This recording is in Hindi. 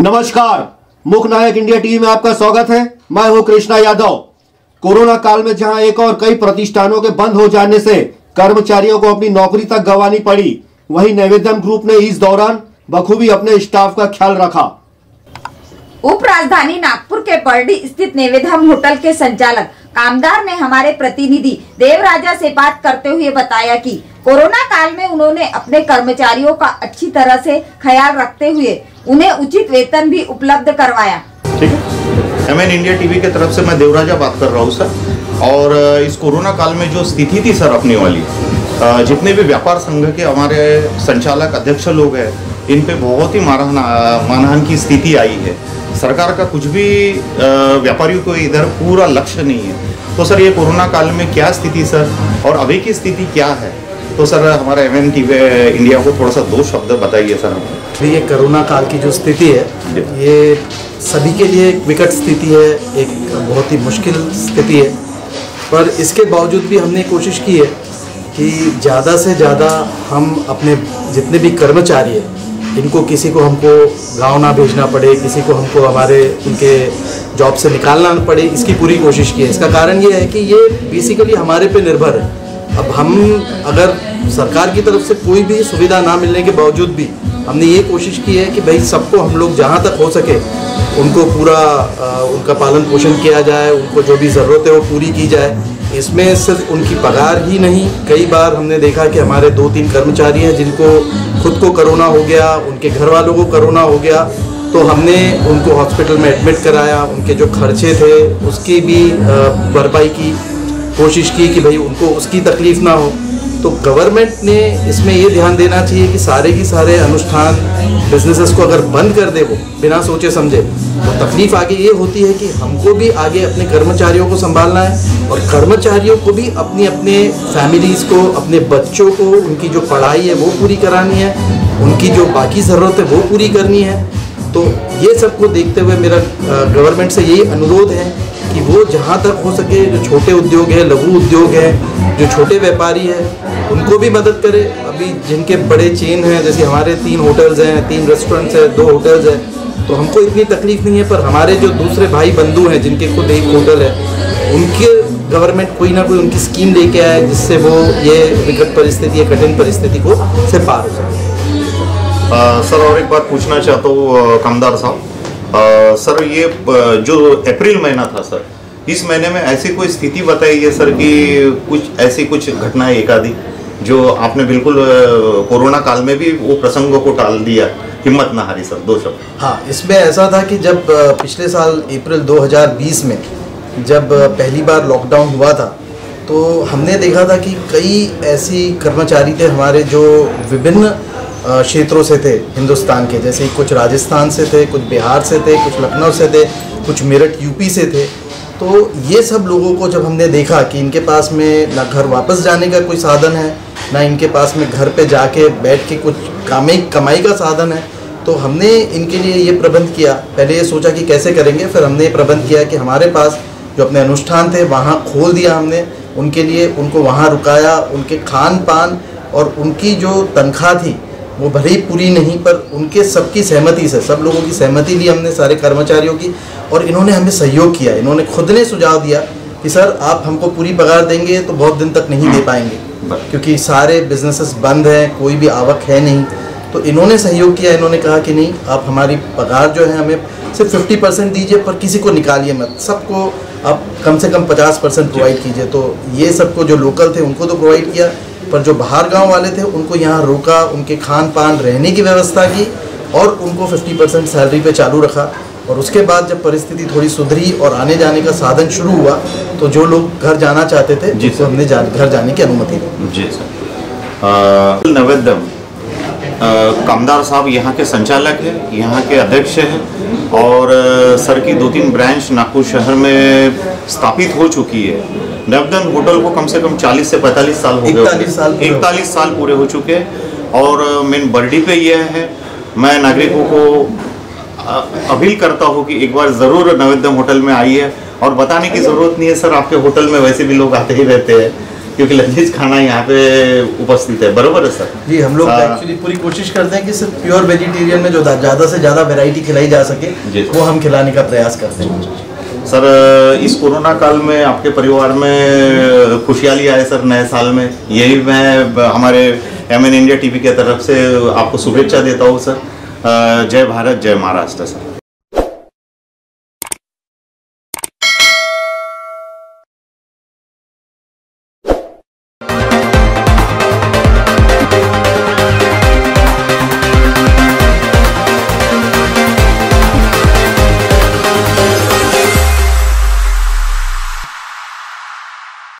नमस्कार, मुख्य नायक इंडिया टीवी में आपका स्वागत है। मैं हूं कृष्णा यादव। कोरोना काल में जहां एक और कई प्रतिष्ठानों के बंद हो जाने से कर्मचारियों को अपनी नौकरी तक गंवानी पड़ी, वहीं नैवेद्यम ग्रुप ने इस दौरान बखूबी अपने स्टाफ का ख्याल रखा। उप राजधानी नागपुर के परडी स्थित नैवेद्यम होटल के संचालक कामदार ने हमारे प्रतिनिधि देवराजा से बात करते हुए बताया कि कोरोना काल में उन्होंने अपने कर्मचारियों का अच्छी तरह से ख्याल रखते हुए उन्हें उचित वेतन भी उपलब्ध करवाया। ठीक है, एमएन इंडिया टीवी की तरफ से मैं देवराजा बात कर रहा हूँ सर। और इस कोरोना काल में जो स्थिति थी सर अपने वाली, जितने भी व्यापार संघ के हमारे संचालक अध्यक्ष लोग हैं, इन पे बहुत ही मानहानि की स्थिति आई है। सरकार का कुछ भी व्यापारियों को इधर पूरा लक्ष्य नहीं है। तो सर ये कोरोना काल में क्या स्थिति सर, और अभी की स्थिति क्या है, तो सर हमारा एमएन टीवी इंडिया को थोड़ा सा दो शब्द बताइए सर। अभी ये कोरोना काल की जो स्थिति है, ये सभी के लिए एक विकट स्थिति है, एक बहुत ही मुश्किल स्थिति है। पर इसके बावजूद भी हमने कोशिश की है कि ज़्यादा से ज़्यादा हम अपने जितने भी कर्मचारी हैं, इनको किसी को हमको गांव ना भेजना पड़े, किसी को हमको हमारे उनके जॉब से निकालना ना पड़े, इसकी पूरी कोशिश की है। इसका कारण ये है कि ये बेसिकली हमारे पे निर्भर है। अब हम अगर सरकार की तरफ से कोई भी सुविधा ना मिलने के बावजूद भी हमने ये कोशिश की है कि भाई सबको हम लोग जहाँ तक हो सके उनको पूरा उनका पालन पोषण किया जाए, उनको जो भी ज़रूरत है वो पूरी की जाए। इसमें सिर्फ उनकी पगार ही नहीं, कई बार हमने देखा कि हमारे 2-3 कर्मचारी हैं जिनको खुद को कोरोना हो गया, उनके घर वालों को कोरोना हो गया, तो हमने उनको हॉस्पिटल में एडमिट कराया। उनके जो खर्चे थे उसकी भी भरपाई की कोशिश की कि भाई उनको उसकी तकलीफ़ ना हो। तो गवर्नमेंट ने इसमें ये ध्यान देना चाहिए कि सारे की सारे अनुष्ठान बिजनेसेस को अगर बंद कर दे वो बिना सोचे समझे, तो तकलीफ़ आगे ये होती है कि हमको भी आगे अपने कर्मचारियों को संभालना है, और कर्मचारियों को भी अपनी अपने फैमिलीज़ को, अपने बच्चों को उनकी जो पढ़ाई है वो पूरी करानी है, उनकी जो बाकी ज़रूरत है वो पूरी करनी है। तो ये सबको देखते हुए मेरा गवर्नमेंट से यही अनुरोध है कि वो जहाँ तक हो सके जो छोटे उद्योग है, लघु उद्योग है, जो छोटे व्यापारी है, उनको भी मदद करे। अभी जिनके बड़े चेन हैं, जैसे हमारे 3 होटल्स हैं, 3 रेस्टोरेंट्स हैं, 2 होटल्स हैं, तो हमको इतनी तकलीफ़ नहीं है। पर हमारे जो दूसरे भाई बंधु हैं जिनके खुद एक होटल है, उनके गवर्नमेंट कोई ना कोई उनकी स्कीम लेके आए जिससे वो ये विकट परिस्थिति या कठिन परिस्थिति को से पार हो जाए। सर और एक बात पूछना चाहता हूँ कामदार साहब, सर ये जो अप्रैल महीना था सर, इस महीने में ऐसी कोई स्थिति बताई है सर कि कुछ ऐसी कुछ घटनाएं एक आधी जो आपने बिल्कुल कोरोना काल में भी वो प्रसंगों को टाल दिया, हिम्मत ना हारी सर, 2 शब्द। हाँ, इसमें ऐसा था कि जब पिछले साल अप्रैल 2020 में जब पहली बार लॉकडाउन हुआ था, तो हमने देखा था कि कई ऐसी कर्मचारी थे हमारे जो विभिन्न क्षेत्रों से थे हिंदुस्तान के, जैसे कुछ राजस्थान से थे, कुछ बिहार से थे, कुछ लखनऊ से थे, कुछ मेरठ यूपी से थे। तो ये सब लोगों को जब हमने देखा कि इनके पास में ना घर वापस जाने का कोई साधन है, ना इनके पास में घर पे जाके बैठ के कुछ कमाई का साधन है, तो हमने इनके लिए ये प्रबंध किया। पहले ये सोचा कि कैसे करेंगे, फिर हमने ये प्रबंध किया कि हमारे पास जो अपने अनुष्ठान थे वहाँ खोल दिया हमने उनके लिए, उनको वहाँ रुकाया। उनके खान पान और उनकी जो तनख्वाह थी वो भले ही पूरी नहीं, पर उनके सबकी सहमति से, सब लोगों की सहमति ली हमने, सारे कर्मचारियों की, और इन्होंने हमें सहयोग किया। इन्होंने खुद ने सुझाव दिया कि सर आप हमको पूरी पगार देंगे तो बहुत दिन तक नहीं दे पाएंगे, क्योंकि सारे बिजनेसेस बंद हैं, कोई भी आवक है नहीं। तो इन्होंने सहयोग किया, इन्होंने कहा कि नहीं, आप हमारी पगार जो है हमें सिर्फ 50% दीजिए, पर किसी को निकालिए मत, सबको आप कम से कम 50% प्रोवाइड कीजिए। तो ये सबको जो लोकल थे उनको तो प्रोवाइड किया, पर जो बाहर गांव वाले थे उनको यहाँ रोका, उनके खान पान रहने की व्यवस्था की, और उनको 50% सैलरी पे चालू रखा। और उसके बाद जब परिस्थिति थोड़ी सुधरी और आने जाने का साधन शुरू हुआ, तो जो लोग घर जाना चाहते थे जिसको हमने घर जाने की अनुमति दी। जी सर। नैवेद्यम कामदार साहब यहाँ के संचालक हैं, यहाँ के अध्यक्ष हैं, और सर की 2-3 ब्रांच नागपुर शहर में स्थापित हो चुकी है। नैवेद्यम होटल को कम से कम 40 से 45 साल हो गए, 41 साल पूरे हो चुके हैं। और मेन बर्डी पे यह है, मैं नागरिकों को अपील करता हूँ कि एक बार ज़रूर नैवेद्यम होटल में आइए। और बताने की ज़रूरत नहीं है सर, आपके होटल में वैसे भी लोग आते ही रहते हैं, क्योंकि लजीज खाना यहाँ पे उपस्थित है, बरोबर है सर? जी, हम लोग एक्चुअली पूरी कोशिश करते हैं कि सिर्फ प्योर वेजिटेरियन में जो ज़्यादा से ज़्यादा वैरायटी खिलाई जा सके वो हम खिलाने का प्रयास करते हैं। सर, इस कोरोना काल में आपके परिवार में खुशहाली आए सर नए साल में, यही मैं हमारे MN इंडिया TV के तरफ से आपको शुभेच्छा देता हूँ सर। जय भारत, जय महाराष्ट्र सर।